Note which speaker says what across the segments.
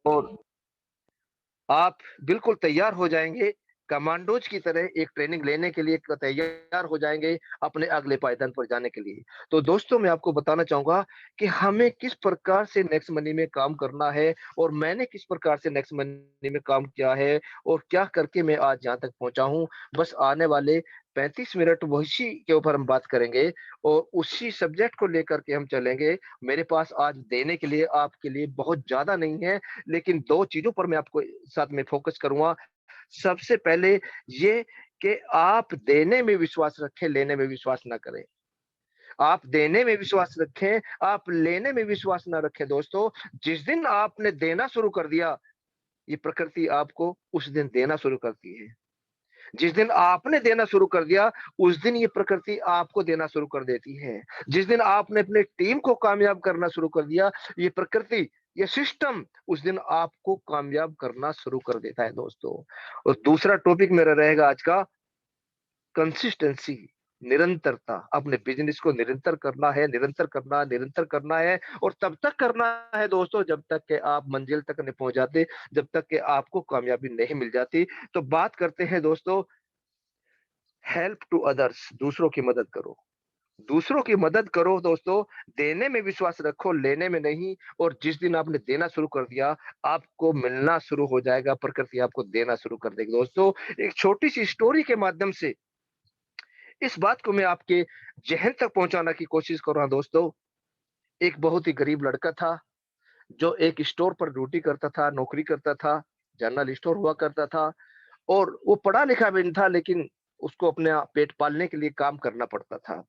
Speaker 1: और आप बिल्कुल तैयार हो जाएँगे, कमांडोज की तरह एक ट्रेनिंग लेने के लिए तैयार हो जाएँगे अपने अगले पायदान पर जाने के लिए। तो दोस्तों मैं आपको बताना चाहूँगा कि हमें किस प्रकार से नेक्स्ट मनी में काम करना है और मैंने किस प्रकार से नेक्स्ट मनी में काम किया है और क्या करके मैं आज यहाँ तक पहुँचा हूँ। बस आने वाले 35 मिनट उसी के ऊपर हम बात करेंगे और उसी सब्जेक्ट को लेकर के हम चलेंगे। मेरे पास आज देने के लिए आपके लिए बहुत ज़्यादा नहीं है, लेकिन 2 चीज़ों पर मैं आपको साथ में फ़ोकस करूँगा। सबसे पहले ये कि आप देने में विश्वास रखें, लेने में विश्वास ना करें। आप देने में विश्वास रखें, आप लेने में विश्वास ना रखें दोस्तों। जिस दिन आपने देना शुरू कर दिया, ये प्रकृति आपको उस दिन देना शुरू करती है। जिस दिन आपने देना शुरू कर दिया, उस दिन ये प्रकृति आपको देना शुरू कर देती है। जिस दिन आपने अपनी टीम को कामयाब करना शुरू कर दिया, ये प्रकृति, ये सिस्टम उस दिन आपको कामयाब करना शुरू कर देता है दोस्तों। और दूसरा टॉपिक मेरा रहेगा आज का कंसिस्टेंसी, निरंतरता। अपने बिज़नेस को निरंतर करना है, निरंतर करना है और तब तक करना है दोस्तों जब तक कि आप मंजिल तक नहीं पहुँच जाते, जब तक कि आपको कामयाबी नहीं मिल जाती। तो बात करते हैं दोस्तों हेल्प टू अदर्स, दूसरों की मदद करो। दूसरों की मदद करो दोस्तों, देने में विश्वास रखो, लेने में नहीं। और जिस दिन आपने देना शुरू कर दिया, आपको मिलना शुरू हो जाएगा, प्रकृति आपको देना शुरू कर देगी। दोस्तों, एक छोटी-सी स्टोरी के माध्यम से इस बात को मैं आपके ज़हन तक पहुँचाने की कोशिश कर रहा हूँ दोस्तों। एक बहुत ही गरीब लड़का था, जो एक स्टोर पर ड्यूटी करता था, नौकरी करता था, जनरल स्टोर हुआ करता था। और वो पढ़ा-लिखा भी नहीं था, लेकिन उसको अपना पेट पालने के लिए काम करना पड़ता था।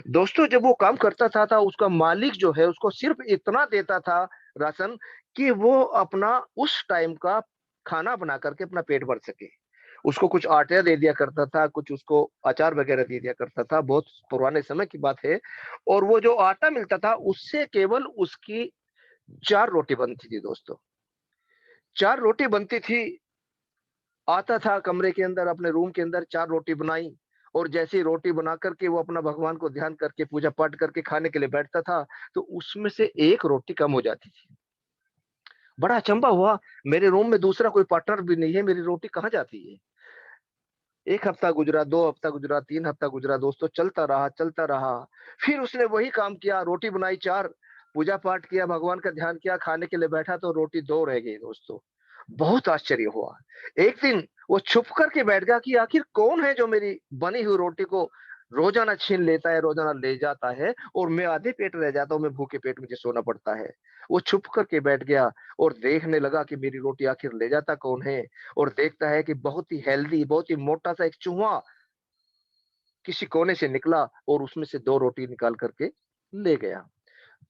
Speaker 1: दोस्तों जब वो काम करता था उसका मालिक जो है उसको सिर्फ़ इतना देता था राशन कि वो अपना उस टाइम का खाना बना कर के अपना पेट भर सके। उसको कुछ आटा दे दिया करता था, कुछ उसको अचार वग़ैरह दे दिया करता था, बहुत पुराने समय की बात है। और वो जो आटा मिलता था उससे केवल उसकी 4 रोटी बनती थी दोस्तों। 4 रोटी बनती थी। आता था कमरे के अंदर, अपने रूम के अंदर 4 रोटी बनाई और जैसे ही रोटी बना कर के वो अपना भगवान को ध्यान करके, पूजा पाठ करके खाने के लिए बैठता था, तो उसमें से 1 रोटी कम हो जाती थी। बड़ा अचंभा हुआ, मेरे रूम में दूसरा कोई पार्टनर भी नहीं है, मेरी रोटी कहाँ जाती है? 1 हफ्ता गुजरा, 2 हफ्ता गुजरा, 3 हफ्ता गुजरा दोस्तों, चलता रहा, चलता रहा। फिर उसने वही काम किया, रोटी बनाई 4, पूजा पाठ किया, भगवान का ध्यान किया, खाने के लिए बैठा तो रोटी 2 रह गई दोस्तों। बहुत आश्चर्य हुआ। एक दिन वो छुप कर के बैठ गया कि आखिर कौन है जो मेरी बनी हुई रोटी को रोज़ाना छीन लेता है, रोज़ाना ले जाता है और मैं आधे पेट रह जाता हूँ, मैं भूखे पेट मुझे सोना पड़ता है। वो छुप कर के बैठ गया और देखने लगा कि मेरी रोटी आखिर ले जाता कौन है। और देखता है कि बहुत ही हेल्दी, बहुत ही मोटा-सा एक चूहा किसी कोने से निकला और उसमें से 2 रोटी निकाल कर के ले गया।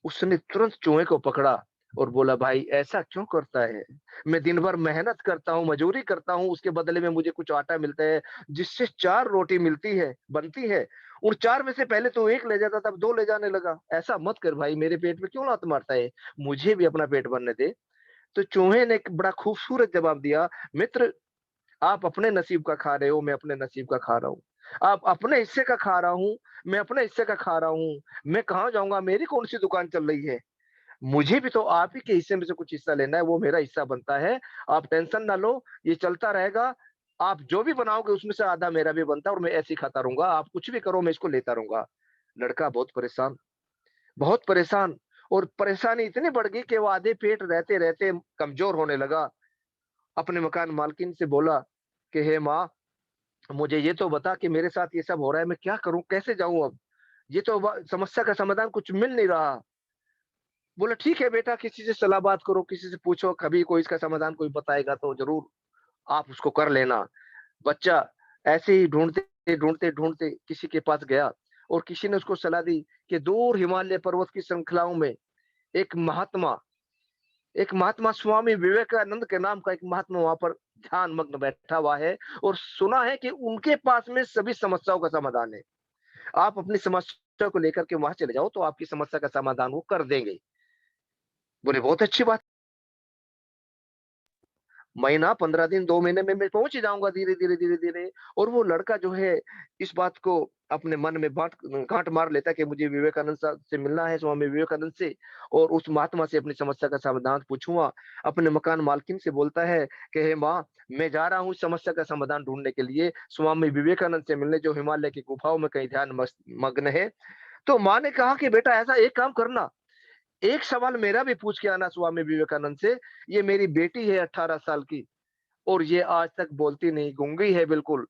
Speaker 1: उसने तुरंत चूहे को पकड़ा और बोला, "भाई ऐसा क्यों करता है? मैं दिन भर मेहनत करता हूँ, मज़दूरी करता हूँ, उसके बदले में मुझे कुछ आटा मिलता है, जिससे 4 रोटी मिलती है, बनती है। उन 4 में से पहले तो 1 ले जाता था, अब 2 ले जाने लगा। ऐसा मत कर भाई, मेरे पेट में क्यों लात मारता है? मुझे भी अपना पेट भरने दे।" तो चूहे ने एक बड़ा खूबसूरत जवाब दिया, "मित्र, आप अपने नसीब का खा रहे हो, मैं अपने नसीब का खा रहा हूँ। आप अपने हिस्से का खा रहा हूँ, मैं अपने हिस्से का खा रहा हूँ। मैं कहाँ जाऊँगा? मेरी कौन-सी दुकान चल रही है? मुझे भी तो आप ही के हिस्से में से कुछ हिस्सा लेना है, वो मेरा हिस्सा बनता है। आप टेंशन ना लो, ये चलता रहेगा। आप जो भी बनाओगे उसमें से आधा मेरा भी बनता है और मैं ऐसे ही खाता रहूँगा। आप कुछ भी करो, मैं इसको लेता रहूँगा।" लड़का बहुत परेशान। और परेशानी इतनी बढ़ गई कि वो आधे पेट रहते-रहते कमज़ोर होने लगा। अपने मकान मालकिन से बोला कि, "हे माँ, मुझे ये तो बता कि मेरे साथ ये सब हो रहा है, मैं क्या करूँ? कैसे जाऊँ अब? ये तो व समस्या का समाधान कुछ मिल नहीं रहा।" बोला, "ठीक है बेटा, किसी से सलाह बात करो, किसी से पूछो, कभी कोई इसका समाधान कोई बताएगा तो ज़रूर आप उसको कर लेना।" बच्चा ऐसे ही ढूँढते किसी के पास गया और किसी ने उसको सलाह दी कि दूर हिमालय पर्वत की श्रृंखलाओं में एक महात्मा एक महात्मा स्वामी विवेकानंद के नाम का एक महात्मा वहाँ पर ध्यान मग्न बैठा हुआ है और सुना है कि उनके पास में सभी समस्याओं का समाधान है। आप अपनी समस्या को लेकर के वहाँ चले जाओ तो आपकी समस्या का समाधान वो कर देंगे। बोले बहुत अच्छी बात। महीना, 15 दिन, 2 महीने में मैं पहुँच ही जाऊँगा धीरे-धीरे, धीरे-धीरे। और वो लड़का जो है इस बात को अपने मन में गाँठ मार लेता है कि मुझे विवेकानंद साहब से मिलना है, स्वामी विवेकानंद से, और उस महात्मा से अपनी समस्या का समाधान पूछूँगा। अपने मकान मालकिन से बोलता है कि हे माँ, मैं जा रहा हूँ इस समस्या का समाधान ढूँढने के लिए, स्वामी विवेकानंद से मिलने, जो हिमालय की गुफाओं में कहीं ध्यान मग्न है। तो माँ ने कहा कि बेटा ऐसा एक काम करना, एक सवाल मेरा भी पूछ के आना स्वामी विवेकानंद से। ये मेरी बेटी है 18 साल की, और ये आज तक बोलती नहीं, गूंगी है बिल्कुल।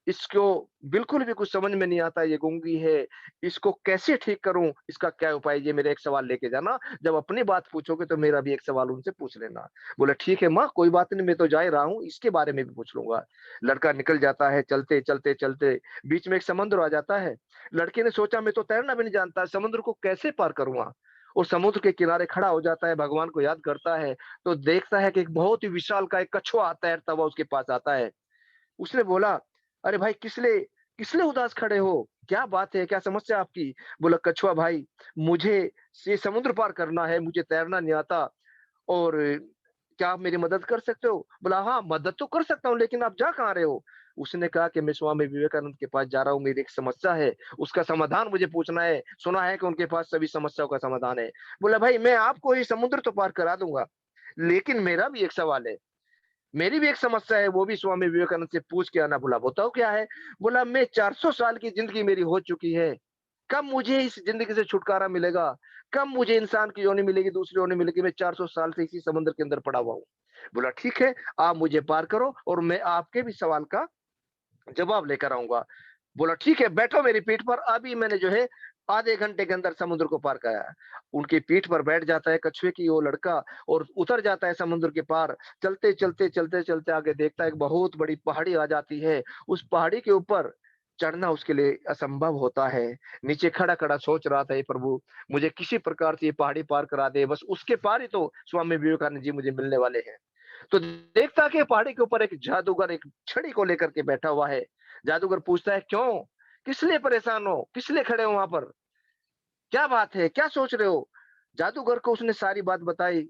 Speaker 1: इसको बिल्कुल भी कुछ समझ में नहीं आता, ये गूंगी है। इसको कैसे ठीक करूँ? इसका क्या उपाय? ये मेरा एक सवाल लेके जाना। जब अपनी बात पूछोगे तो मेरा भी एक सवाल उनसे पूछ लेना। बोला ठीक है माँ, कोई बात नहीं, मैं तो जा ही रहा हूँ, इसके बारे में भी पूछ लूँगा। लड़का निकल जाता है, चलते, चलते, चलते बीच में एक समुद्र आ जाता है। लड़के ने सोचा मैं तो तैरना भी नहीं जानता, समुद्र को कैसे पार करूँगा? और समुद्र के किनारे खड़ा हो जाता है, भगवान को याद करता है, तो देखता है कि एक बहुत ही विशालकाय कछुआ तैरता हुआ उसके पास आता है। उसने बोला, "अरे भाई किस लिए उदास खड़े हो? क्या बात है? क्या समस्या आपकी?" बोला, "कछुआ भाई, मुझे ये समुद्र पार करना है, मुझे तैरना नहीं आता, और क्या आप मेरी मदद कर सकते हो?" बोला, "हाँ, मदद तो कर सकता हूँ, लेकिन आप जा कहाँ रहे हो?" उसने कहा कि मैं स्वामी विवेकानंद के पास जा रहा हूँ, मेरी एक समस्या है, उसका समाधान मुझे पूछना है। सुना है कि उनके पास सभी समस्याओं का समाधान है। बोला, "भाई, मैं आपको ये समुद्र तो पार करा दूँगा, लेकिन मेरा भी एक सवाल है। मेरी भी एक समस्या है, वो भी स्वामी विवेकानंद से पूछ के आना।" बोला, "बताओ क्या है?" बोला, "मैं 400 साल की ज़िंदगी मेरी हो चुकी है। कब मुझे इस ज़िंदगी से छुटकारा मिलेगा? कब मुझे इंसान की योनि मिलेगी, दूसरी योनि मिलेगी? मैं 400 साल से इसी समुद्र के अंदर पड़ा हुआ हूँ।" बोला, "ठीक है, आप मुझे पार करो और मैं आपके भी सवाल का जवाब लेकर आऊँगा।" बोला, "ठीक है, बैठो मेरी पीठ पर।" अभी मैंने जो है आधे घंटे के अंदर समुद्र को पार कराया। उनकी पीठ पर बैठ जाता है कछुए की वो लड़का, और उतर जाता है समुद्र के पार। चलते, चलते, चलते, चलते आगे देखता है एक बहुत बड़ी पहाड़ी आ जाती है। उस पहाड़ी के ऊपर चढ़ना उसके लिए असंभव होता है। नीचे खड़ा-खड़ा सोच रहा था, हे प्रभु, मुझे किसी प्रकार से ये पहाड़ी पार करा दे, बस उसके पार ही तो स्वामी विवेकानंद जी मुझे मिलने वाले हैं। तो देखता है कि पहाड़ी के ऊपर एक जादूगर एक छड़ी को लेकर के बैठा हुआ है। जादूगर पूछता है, "क्यों? किस लिए परेशान हो? किस लिए खड़े हो वहाँ पर? क्या बात है? क्या सोच रहे हो?" जादूगर को उसने सारी बात बताई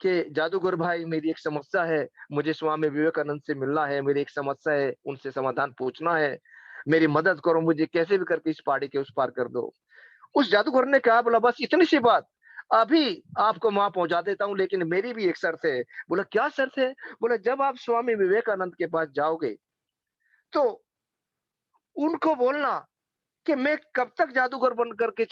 Speaker 1: कि जादूगर भाई, मेरी एक समस्या है, मुझे स्वामी विवेकानंद से मिलना है, मेरी एक समस्या है, उनसे समाधान पूछना है। मेरी मदद करो, मुझे कैसे भी करके इस पहाड़ी के उस पार कर दो। उस जादूगर ने कहा, बोला, "बस इतनी सी बात, अभी आपको वहाँ पहुँचा देता हूँ, लेकिन मेरी भी एक शर्त है।" बोला, "क्या शर्त है?" बोला, "जब आप स्वामी विवेकानंद के पास जाओगे, तो उनको बोलना कि मैं कब तक जादूगर बन करके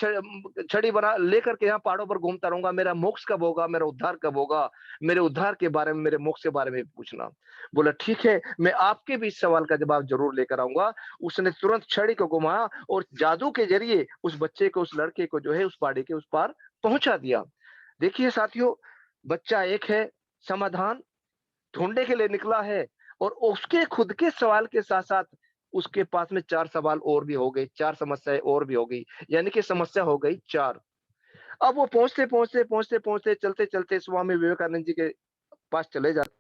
Speaker 1: छड़ी बना लेकर के यहाँ पहाड़ों पर घूमता रहूँगा, मेरा मोक्ष कब होगा, मेरा उद्धार कब होगा? मेरे उद्धार के बारे में, मेरे मोक्ष के बारे में पूछना।" बोला, "ठीक है, मैं आपके भी इस सवाल का जवाब ज़रूर लेकर आऊँगा।" उसने तुरंत छड़ी को घुमाया और जादू के ज़रिए उस बच्चे को, उस लड़के को जो है उस पहाड़ी के उस पार पहुँचा दिया। देखिए साथियों, बच्चा एक है, समाधान ढूँढने के लिए निकला है, और उसके खुद के सवाल के साथ-साथ उसके पास में 4 सवाल और भी हो गए, 4 समस्याएँ और भी हो गई, यानी कि समस्या हो गई 4। अब वो पहुँचते-पहुँचते, पहुँचते-पहुँचते, चलते-चलते स्वामी विवेकानंद जी के पास चले जाते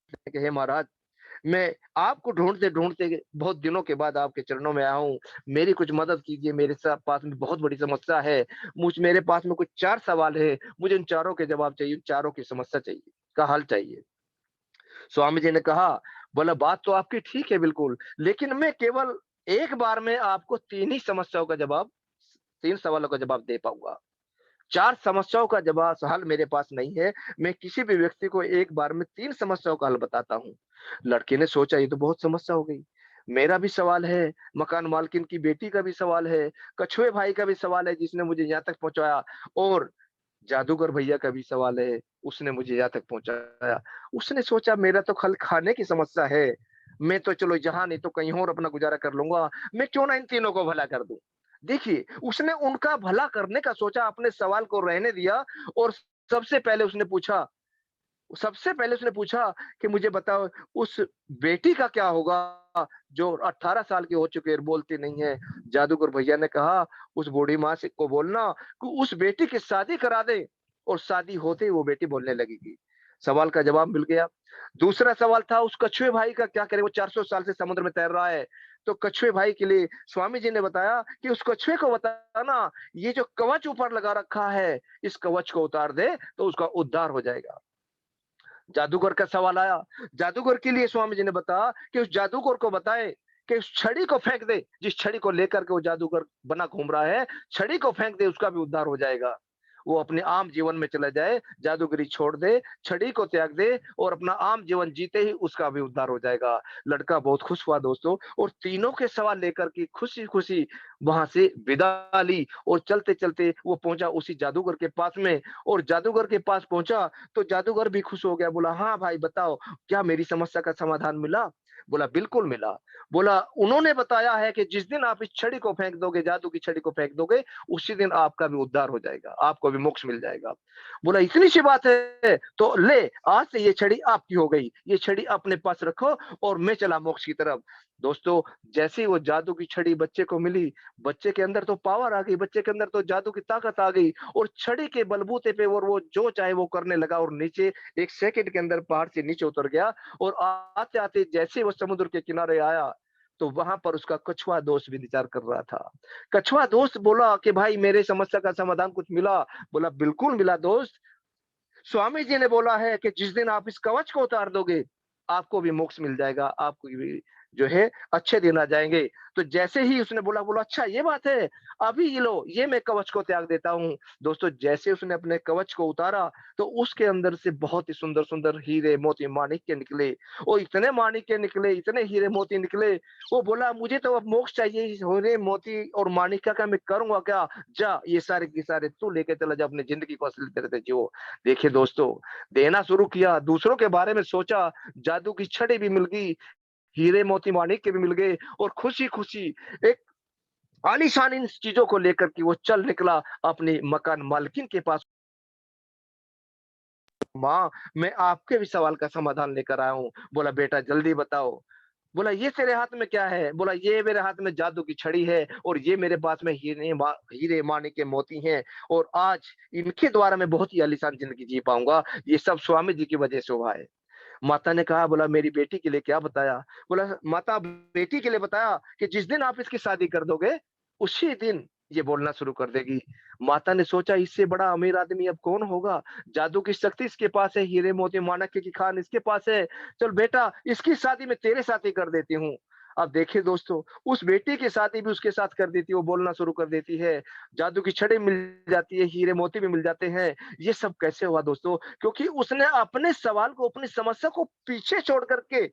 Speaker 1: हैं कि हे महाराज, मैं आपको ढूँढते-ढूँढते बहुत दिनों के बाद आपके चरणों में आया हूँ। मेरी कुछ मदद कीजिए, मेरे पास में बहुत बड़ी समस्या है। मेरे पास में कुछ 4 सवाल हैं, मुझे उन चारों के जवाब चाहिए, चारों की समस्या चाहिए, का हल चाहिए। स्वामी जी ने कहा, बोला, "बात तो आपकी ठीक है बिल्कुल, लेकिन मैं केवल एक बार में आपको 3 ही समस्याओं का जवाब 3 सवालों का जवाब दे पाऊँगा। 4 समस्याओं का हल मेरे पास नहीं है। मैं किसी भी व्यक्ति को एक बार में 3 समस्याओं का हल बताता हूँ।" लड़के ने सोचा, ये तो बहुत समस्या हो गई। मेरा भी सवाल है, मकान मालकिन की बेटी का भी सवाल है, कछुए भाई का भी सवाल है जिसने मुझे यहाँ तक पहुँचाया, और जादूगर भैया का भी सवाल है, उसने मुझे यहाँ तक पहुँचाया। उसने सोचा मेरा तो खल खाने की समस्या है, मैं तो चलो यहाँ नहीं तो कहीं और अपना गुज़ारा कर लूँगा, मैं क्यों ना इन तीनों को भला कर दूँ। देखिए, उसने उनका भला करने का सोचा, अपने सवाल को रहने दिया, और सबसे पहले उसने पूछा सबसे पहले उसने पूछा कि मुझे बताओ, उस बेटी का क्या होगा जो 18 साल की हो चुकी है, बोलती नहीं है। जादूगर भैया ने कहा, उस बूढ़ी माँ से को बोलना कि उस बेटी की शादी करा दे, और शादी होते ही वो बेटी बोलने लगेगी। सवाल का जवाब मिल गया। दूसरा सवाल था, उस कछुए भाई का क्या करें, वो 400 साल से समुद्र में तैर रहा है। तो कछुए भाई के लिए स्वामी जी ने बताया कि उस कछुए को बताना, ये जो कवच ऊपर लगा रखा है, इस कवच को उतार दे तो उसका उद्धार हो जाएगा। जादूगर का सवाल आया। जादूगर के लिए स्वामी जी ने बताया कि उस जादूगर को बताए कि उस छड़ी को फेंक दे, जिस छड़ी को लेकर के वो जादूगर बना घूम रहा है, छड़ी को फेंक दे, उसका भी उद्धार हो जाएगा। वो अपने आम जीवन में चला जाए, जादूगरी छोड़ दे, छड़ी को त्याग दे और अपना आम जीवन जीते ही उसका भी उद्धार हो जाएगा। लड़का बहुत खुश हुआ दोस्तों, और तीनों के सवाल लेकर के खुशी-खुशी वहाँ से विदा ली, और चलते-चलते वो पहुँचा उसी जादूगर के पास में, और जादूगर के पास पहुँचा तो जादूगर भी खुश हो गया, बोला, "हाँ भाई बताओ, क्या मेरी समस्या का समाधान मिला?" बोला, "बिल्कुल मिला।" बोला, "उन्होंने बताया है कि जिस दिन आप इस छड़ी को फेंक दोगे, जादू की छड़ी को फेंक दोगे, उसी दिन आपका भी उद्धार हो जाएगा, आपको भी मोक्ष मिल जाएगा।" बोला, "इतनी सी बात है, तो ले, आज से ये छड़ी आपकी हो गई, ये छड़ी अपने पास रखो और मैं चला मोक्ष की तरफ।" दोस्तों, जैसे ही वो जादू की छड़ी बच्चे को मिली, बच्चे के अंदर तो पावर आ गई, बच्चे के अंदर तो जादू की ताकत आ गई, और छड़ी के बलबूते पे और वो जो चाहे वो करने लगा, और नीचे 1 सेकंड के अंदर पहाड़ से नीचे उतर गया, और आते-आते जैसे वो समुद्र के किनारे आया, तो वहाँ पर उसका कछुआ दोस्त भी इंतज़ार कर रहा था। कछुआ दोस्त बोला कि भाई मेरे समस्या का समाधान कुछ मिला? बोला, बिल्कुल मिला दोस्त। स्वामी जी ने बोला है कि जिस दिन आप इस कवच को उतार दोगे, आपको भी मोक्ष मिल जाएगा, आपको भी जो है अच्छे दिन आ जाएँगे। तो जैसे ही उसने बोला, बोला, अच्छा ये बात है, अभी ये लो, ये मैं कवच को त्याग देता हूँ। दोस्तों, जैसे उसने अपने कवच को उतारा, तो उसके अंदर से बहुत ही सुंदर-सुंदर हीरे, मोती, माणिक्य निकले, और इतने माणिक्य निकले, इतने हीरे, मोती निकले, वो बोला, मुझे तो अब मोक्ष चाहिए, इस हीरे, मोती और माणिक्य का मैं करूँगा क्या? जा, ये सारे के सारे तू लेके चला जा, अपनी ज़िंदगी को असली तरह से जियो। देखिए दोस्तों, देना शुरू किया, दूसरों के बारे में सोचा, जादू की छड़ी भी मिल गई, हीरे मोती माणिक्य भी मिल गए, और खुशी-खुशी एक आलीशान इन चीज़ों को लेकर के वो चल निकला अपनी मकान मालकिन के पास। माँ, मैं आपके भी सवाल का समाधान लेकर आया हूँ। बोला, बेटा जल्दी बताओ। बोला, ये तेरे हाथ में क्या है? बोला, ये मेरे हाथ में जादू की छड़ी है, और ये मेरे पास में हीरे माणिक्य मोती हैं, और आज इनके द्वारा मैं बहुत ही आलीशान ज़िंदगी जी पाऊँगा। ये सब स्वामी जी की वजह से हुआ है। माता ने कहा, बोला, मेरी बेटी के लिए क्या बताया? बोला, माता, बेटी के लिए बताया कि जिस दिन आप इसकी शादी कर दोगे, उसी दिन ये बोलना शुरू कर देगी। माता ने सोचा, इससे बड़ा अमीर आदमी अब कौन होगा? जादू की शक्ति इसके पास है, हीरे मोती माणिक्य की खान इसके पास है। चल बेटा, इसकी शादी मैं तेरे साथ ही कर देती हूँ। अब देखिए दोस्तों, उस बेटी की शादी भी उसके साथ कर देती है, वो बोलना शुरू कर देती है। जादू की छड़ी मिल जाती है, हीरे मोती भी मिल जाते हैं। ये सब कैसे हुआ दोस्तों? क्योंकि उसने अपने सवाल को, अपनी समस्या को पीछे छोड़ कर के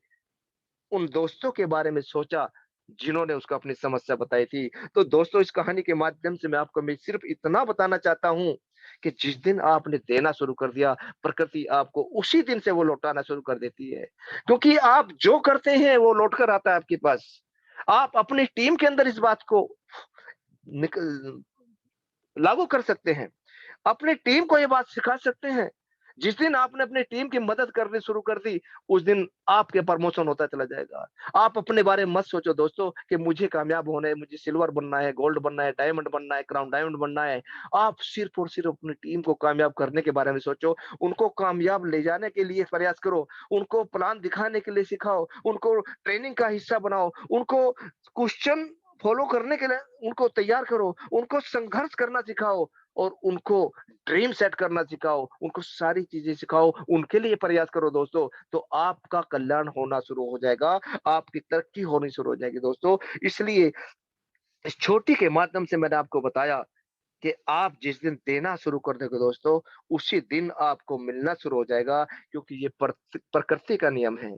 Speaker 1: उन दोस्तों के बारे में सोचा, जिन्होंने उसको अपनी समस्या बताई थी। तो दोस्तों, इस कहानी के माध्यम से मैं सिर्फ़ इतना बताना चाहता हूँ कि जिस दिन आपने देना शुरू कर दिया, प्रकृति आपको उसी दिन से वो लौटाना शुरू कर देती है। क्योंकि आप जो करते हैं, वो लौट कर आता है आपके पास। आप अपनी टीम के अंदर इस बात को निक लागू कर सकते हैं। अपनी टीम को ये बात सिखा सकते हैं। जिस दिन आपने अपनी टीम की मदद करनी शुरू कर दी, उस दिन आपके प्रमोशन होता चला जाएगा। आप अपने बारे में मत सोचो दोस्तों कि मुझे कामयाब होना है, मुझे सिल्वर बनना है, गोल्ड बनना है, डायमंड बनना है, क्राउन डायमंड बनना है। आप सिर्फ़ और सिर्फ़ अपनी टीम को कामयाब करने के बारे में सोचो, उनको कामयाब ले जाने के लिए प्रयास करो, उनको प्लान दिखाने के लिए सिखाओ, उनको ट्रेनिंग का हिस्सा बनाओ, उनको क्वेश्चन फॉलो करने के लिए उनको तैयार करो, उनको संघर्ष करना सिखाओ, और उनको ड्रीम सेट करना सिखाओ, उनको सारी चीज़ें सिखाओ, उनके लिए प्रयास करो दोस्तों, तो आपका कल्याण होना शुरू हो जाएगा, आपकी तरक्की होनी शुरू हो जाएगी दोस्तों। इसलिए इस छोटी के माध्यम से मैंने आपको बताया कि आप जिस दिन देना शुरू कर दोगे दोस्तों, उसी दिन आपको मिलना शुरू हो जाएगा, क्योंकि ये प्रकृति का नियम है।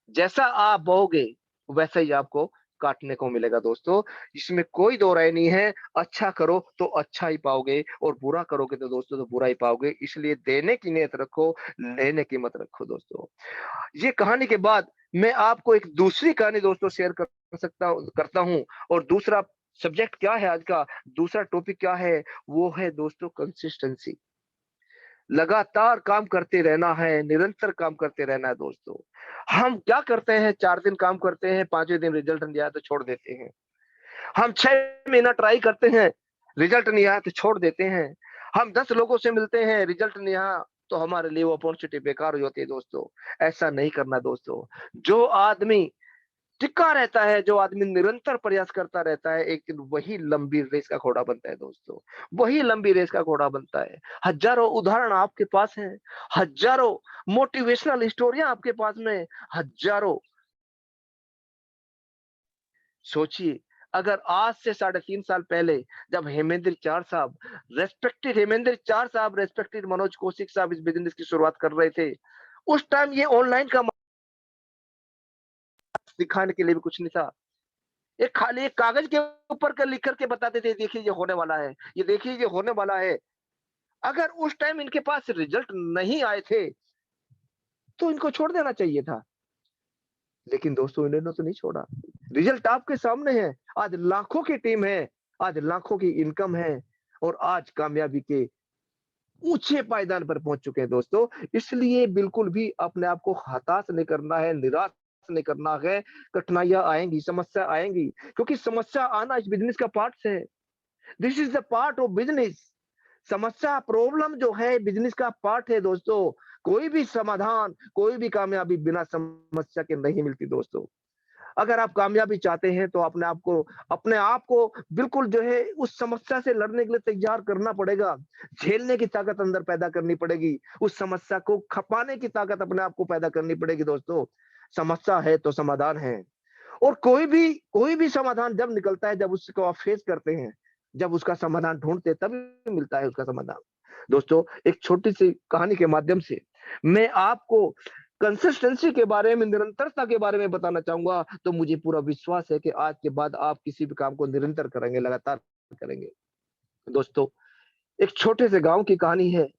Speaker 1: जैसा आप बोओगे, वैसा ही आपको काटने को मिलेगा दोस्तों। इसमें कोई दो राय नहीं है, अच्छा करो तो अच्छा ही पाओगे, और बुरा करोगे तो दोस्तों तो बुरा ही पाओगे। इसलिए देने की नीयत रखो, लेने की मत रखो दोस्तों। ये कहानी के बाद मैं आपको एक दूसरी कहानी दोस्तों शेयर कर करता हूँ, और दूसरा सब्जेक्ट क्या है आज का, दूसरा टॉपिक क्या है, वो है दोस्तों कंसिस्टेंसी। लगातार काम करते रहना है, निरंतर काम करते रहना है दोस्तों। हम क्या करते हैं, 4 दिन काम करते हैं, 5वें दिन रिज़ल्ट नहीं आया तो छोड़ देते हैं। हम 6 महीना ट्राई करते हैं, रिज़ल्ट नहीं आया तो छोड़ देते हैं। हम 10 लोगों से मिलते हैं, रिज़ल्ट नहीं आया तो हमारे लिए वो अपॉर्च्युनिटी बेकार हो जाती है दोस्तों। ऐसा नहीं करना दोस्तों। जो आदमी टिका रहता है, जो आदमी निरंतर प्रयास करता रहता है, एक दिन वही लंबी रेस का घोड़ा बनता है दोस्तों। वही लंबी रेस का घोड़ा बनता है। हज़ारों उदाहरण आपके पास हैं, हज़ारों मोटिवेशनल स्टोरियाँ आपके पास में, हज़ारों। सोचिए, अगर आज से 3.5 साल पहले जब हेमेंद्र चार साहब, रेस्पेक्टेड मनोज कौशिक साहब इस बिज़नेस की शुरुआत कर रहे थे, उस टाइम ये ऑनलाइन का दिखाने के लिए भी कुछ नहीं था। एक खाली एक कागज के ऊपर कर लिख कर के बताते थे, देखिए ये होने वाला है, ये देखिए ये होने वाला है। अगर उस टाइम इनके पास रिजल्ट नहीं आए थे, तो इनको छोड़ देना चाहिए था। लेकिन दोस्तों इन्होंने तो नहीं छोड़ा। रिजल्ट आपके सामने है। आज लाखों की टीम है, आज लाखों की इनकम है और आज कामयाबी के ऊँचे पायदान पर पहुँच चुके हैं दोस्तों। इसलिए बिल्कुल भी अपने आप को हताश नहीं करना है, निराश नहीं करना है। कठिनाइयाँ आएँगी, समस्या आएँगी, क्योंकि समस्या आना इस बिज़नेस का पार्ट है। This is the part of business. समस्या, प्रॉब्लम जो है बिज़नेस का पार्ट है दोस्तों। कोई भी समाधान, कोई भी कामयाबी बिना समस्या के नहीं मिलती दोस्तों। अगर आप कामयाबी चाहते हैं तो अपने आप को बिल्कुल जो है उस समस्या से लड़ने के लिए तैयार करना पड़ेगा। झेलने की ताकत अंदर पैदा करनी पड़ेगी। उस समस्या को खपाने की ताकत अपने आप को पैदा करनी पड़ेगी दोस्तों। समस्या है तो समाधान है। और कोई भी समाधान जब निकलता है, जब उसको आप फेस करते हैं, जब उसका समाधान ढूँढते हैं, तभी मिलता है उसका समाधान। दोस्तों, एक छोटी-सी कहानी के माध्यम से मैं आपको कंसिस्टेंसी के बारे में, निरंतरता के बारे में बताना चाहूँगा, तो मुझे पूरा विश्वास है कि आज के बाद आप किसी भी काम को निरंतर करेंगे, लगातार करेंगे। दोस्तों, एक छोटे से गाँव की कहानी है।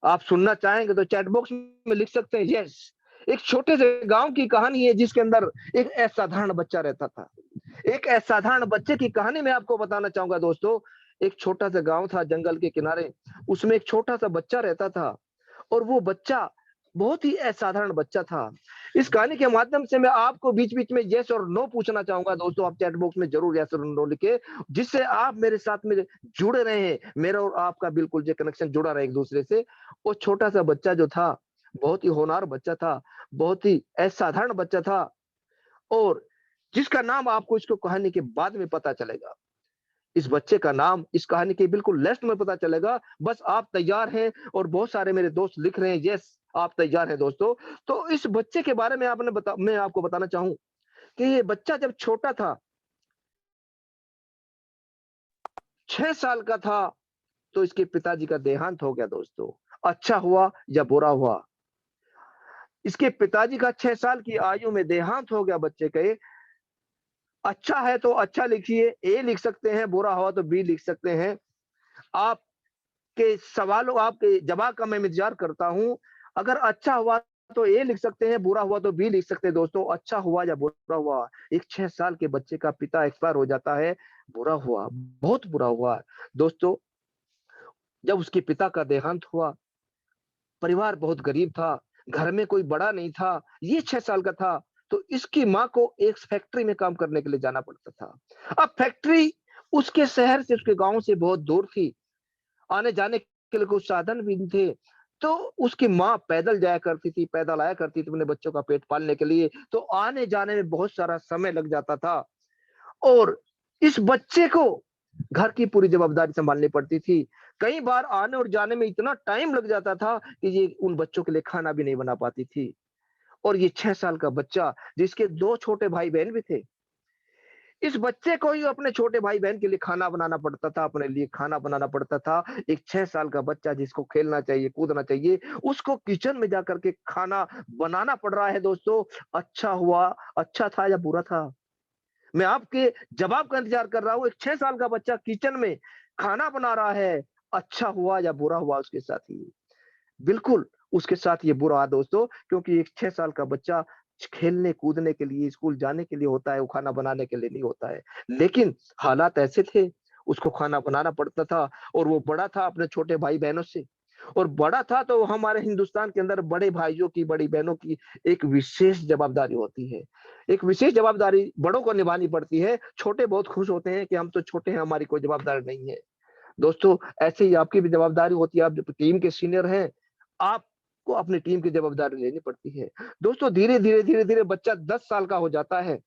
Speaker 1: आप सुनना चाहेंगे तो चैट बॉक्स में लिख सकते हैं यस। एक छोटे से गाँव की कहानी है जिसके अंदर एक असाधारण बच्चा रहता था। एक असाधारण बच्चे की कहानी मैं आपको बताना चाहूँगा दोस्तों। एक छोटा-सा गाँव था जंगल के किनारे, उसमें एक छोटा-सा बच्चा रहता था और वो बच्चा बहुत ही असाधारण बच्चा था। इस कहानी के माध्यम से मैं आपको बीच-बीच में येस और नो पूछना चाहूँगा दोस्तों, आप चैट बॉक्स में ज़रूर येस और नो लिखें, जिससे आप मेरे साथ में जुड़े रहें, मेरा और आपका बिल्कुल जो कनेक्शन जुड़ा रहे एक-दूसरे से। वो छोटा-सा बच्चा जो था, बहुत ही होनहार बच्चा था, बहुत ही असाधारण बच्चा था और जिसका नाम आपको इसको कहानी के बाद में पता चलेगा। इस बच्चे का नाम इस कहानी के बिल्कुल लास्ट में पता चलेगा। बस आप तैयार हैं और बहुत सारे मेरे दोस्त लिख रहे हैं यस, आप तैयार हैं दोस्तों। तो इस बच्चे के बारे में मैं आपको बताना चाहूँ कि ये बच्चा जब छोटा था, 6 साल का था, तो इसके पिताजी का देहांत हो गया दोस्तों। अच्छा हुआ या बुरा हुआ? इसके पिताजी का 6 साल की आयु में देहांत हो गया बच्चे के। अच्छा है तो अच्छा लिखिए, ए लिख सकते हैं, बुरा हुआ तो बी लिख सकते हैं। आपके सवालों आपके जवाब का मैं इंतज़ार करता हूँ। अगर अच्छा हुआ तो ए लिख सकते हैं, बुरा हुआ तो बी लिख सकते हैं दोस्तों। अच्छा हुआ या बुरा हुआ, एक 6 साल के बच्चे का पिता एक्सपायर हो जाता है, बुरा हुआ, बहुत बुरा हुआ। दोस्तों, जब उसके पिता का देहांत हुआ, परिवार बहुत गरीब था, घर में कोई बड़ा नहीं था, ये 6 साल का था, तो इसकी माँ को एक फैक्ट्री में काम करने के लिए जाना पड़ता था। अब फैक्ट्री उसके शहर से, उसके गाँव से बहुत दूर थी, आने-जाने के लिए कुछ साधन भी नहीं थे, तो उसकी माँ पैदल जाया करती थी, पैदल आया करती थी अपने बच्चों का पेट पालने के लिए, तो आने-जाने में बहुत सारा समय लग जाता था और इस बच्चे को घर की पूरी ज़िम्मेदारी सँभालनी पड़ती थी। कई बार आने और जाने में इतना टाइम लग जाता था कि ये उन बच्चों के लिए खाना भी नहीं बना पाती थी और ये 6 साल का बच्चा जिसके 2 छोटे भाई-बहन भी थे। इस बच्चे को ही अपने छोटे भाई-बहन के लिए खाना बनाना पड़ता था, अपने लिए खाना बनाना पड़ता था। एक 6 साल का बच्चा जिसको खेलना चाहिए, कूदना चाहिए, उसको किचन में जाकर के खाना बनाना पड़ रहा है दोस्तों। अच्छा हुआ, अच्छा था या बुरा था? मैं आपके जवाब का इंतज़ार कर रहा हूँ। एक 6 साल का बच्चा किचन में खाना बना रहा है, अच्छा हुआ या बुरा हुआ उसके साथ ये? बिल्कुल, उसके साथ ये बुरा दोस्तों, क्योंकि एक 6 साल का बच्चा खेलने-कूदने के लिए, स्कूल जाने के लिए होता है, वो खाना बनाने के लिए नहीं होता है। लेकिन हालात ऐसे थे, उसको खाना बनाना पड़ता था और वो बड़ा था अपने छोटे भाई-बहनों से और बड़ा था तो हमारे हिंदुस्तान के अंदर बड़े भाइयों की, बड़ी बहनों की एक विशेष ज़वाबदारी होती है। एक विशेष ज़वाबदारी बड़ों को निभानी पड़ती है, छोटे बहुत खुश होते हैं कि हम तो छोटे हैं, हमारी कोई ज़वाबदारी नहीं है। दोस्तों, ऐसे ही आपकी भी ज़वाबदारी होती है, आप जब टीम के सीनियर हैं, आपको अपनी टीम की ज़वाबदारी लेनी पड़ती है। दोस्तों, धीरे-धीरे, धीरे-धीरे बच्चा 10 साल का हो जाता है।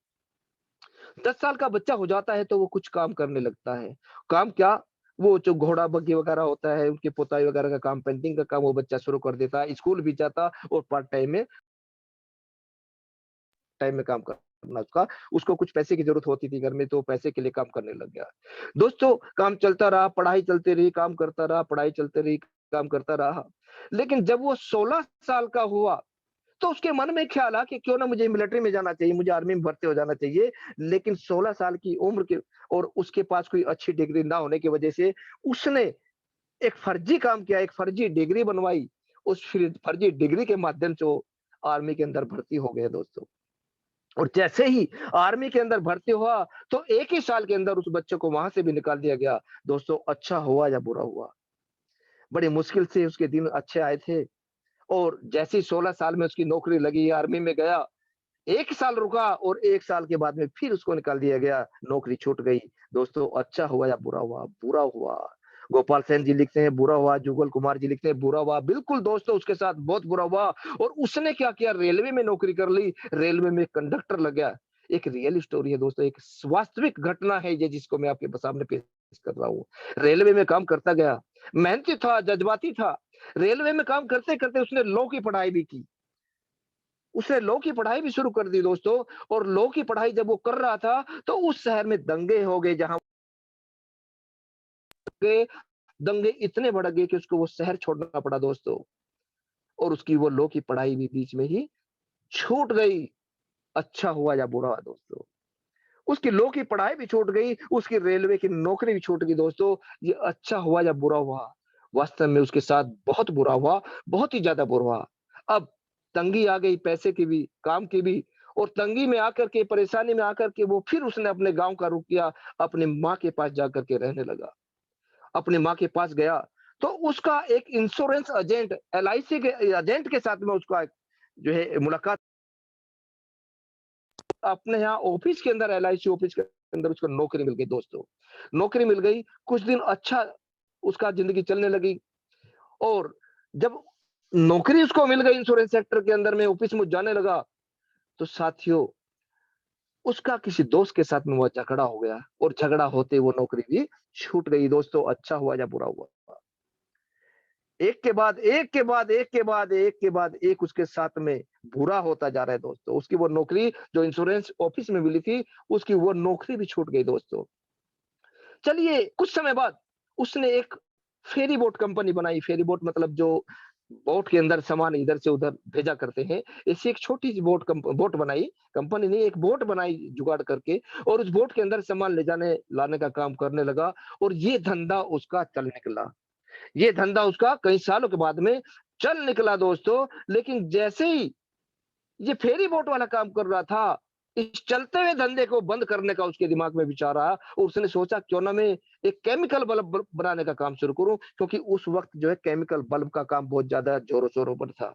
Speaker 1: 10 साल का बच्चा हो जाता है तो वो कुछ काम करने लगता है। काम क्या? वो जो घोड़ा बग्गी वगैरह होता है, उनकी पुताई वगैरह का काम, पेंटिंग का काम वो बच्चा शुरू कर देता है। स्कूल भी जाता और पार्ट टाइम में काम करना उसका। उसको कुछ पैसे की ज़रूरत होती थी घर में, तो पैसे के लिए काम करने लग गया। दोस्तों, काम चलता रहा, पढ़ाई चलती रही, काम करता रहा, पढ़ाई चलती रही, काम करता रहा। लेकिन जब वो 16 साल का हुआ, तो उसके मन में ख्याल आया कि क्यों ना मुझे मिलिट्री में जाना चाहिए, मुझे आर्मी में भर्ती हो जाना चाहिए। लेकिन 16 साल की उम्र के और उसके पास कोई अच्छी डिग्री ना होने की वजह से उसने एक फर्जी काम किया, एक फर्जी डिग्री बनवाई। उस फर्जी डिग्री के माध्यम से वो आर्मी के अंदर भर्ती हो गए दोस्तों। और जैसे ही आर्मी के अंदर भर्ती हुआ, तो 1 ही साल के अंदर उस बच्चे को वहाँ से भी निकाल दिया गया। दोस्तों, अच्छा हुआ या बुरा हुआ? बड़ी मुश्किल से उसके दिन अच्छे आए थे और जैसे ही 16 साल में उसकी नौकरी लगी, आर्मी में गया, 1 साल रुका और 1 साल के बाद में फिर उसको निकाल दिया गया, नौकरी छूट गई। दोस्तों, अच्छा हुआ या बुरा हुआ? बुरा हुआ। गोपाल सेन जी लिखते हैं बुरा हुआ, जुगल कुमार जी लिखते हैं बुरा हुआ। बिल्कुल दोस्तों, उसके साथ बहुत बुरा हुआ और उसने क्या किया, रेलवे में नौकरी कर ली, रेलवे में कंडक्टर लग गया। एक रियल स्टोरी है दोस्तों, एक वास्तविक घटना है ये, जिसको मैं आपके सामने पेश कर रहा हूँ। रेलवे में काम करता गया, मेहनती था, जज्बाती था। रेलवे में काम करते-करते उसने लॉ की पढ़ाई भी की। उसने लॉ की पढ़ाई भी शुरू कर दी दोस्तों। और लॉ की पढ़ाई जब वो कर रहा था, तो उस शहर में दंगे हो गए, जहाँ के दंगे इतने भड़क गए कि उसको वो शहर छोड़ना पड़ा दोस्तों। और उसकी वो लॉ की पढ़ाई भी बीच में ही छूट गई। अच्छा हुआ या बुरा हुआ दोस्तों? उसकी लॉ की पढ़ाई भी छूट गई, उसकी रेलवे की नौकरी भी छूट गई दोस्तों। ये अच्छा हुआ या बुरा हुआ? वास्तव में उसके साथ बहुत बुरा हुआ, बहुत ही ज़्यादा बुरा हुआ। अब तंगी आ गई, पैसे की भी, काम की भी। और तंगी में आकर के, परेशानी में आकर के वो फिर उसने अपने गाँव का रुख किया, अपनी माँ के पास जाकर के रहने लगा। अपनी माँ के पास गया, तो उसका एक इंश्योरेंस एजेंट, एलआईसी के एजेंट के साथ में उसका जो है मुलाकात। अपने यहाँ ऑफिस के अंदर, एलआईसी ऑफिस के अंदर उसको नौकरी मिल गई दोस्तों। नौकरी मिल गई, कुछ दिन अच्छा उसका ज़िंदगी चलने लगी। और जब नौकरी उसको मिल गई इंश्योरेंस सेक्टर के अंदर में, ऑफिस में जाने लगा, तो साथियों, उसका किसी दोस्त के साथ में वो झगड़ा हो गया और झगड़ा होते वो नौकरी भी छूट गई दोस्तों। अच्छा हुआ या बुरा हुआ? एक के बाद एक के बाद एक के बाद एक के बाद एक उसके साथ में बुरा होता जा रहा है दोस्तों। उसकी वो नौकरी जो इंश्योरेंस ऑफिस में मिली थी, उसकी वो नौकरी भी छूट गई दोस्तों। चलिए कुछ समय बाद उसने एक फेरी बोट कंपनी बनाई। फेरी बोट मतलब जो बोट के अंदर सामान इधर से उधर भेजा करते हैं। ऐसी एक छोटी सी बोट बनाई, कंपनी नहीं, एक बोट बनाई जुगाड़ करके। और उस बोट के अंदर सामान ले जाने लाने का काम करने लगा और ये धंधा उसका चल निकला। ये धंधा उसका कई सालों के बाद में चल निकला दोस्तों। लेकिन जैसे ही ये फेरी बोट वाला काम कर रहा था, इस चलते हुए धंधे को बंद करने का उसके दिमाग में विचार आया और उसने सोचा क्यों ना मैं एक केमिकल बल्ब बनाने का काम शुरू करूं, क्योंकि उस वक्त जो है केमिकल बल्ब का काम बहुत ज्यादा जोरों शोरों पर था।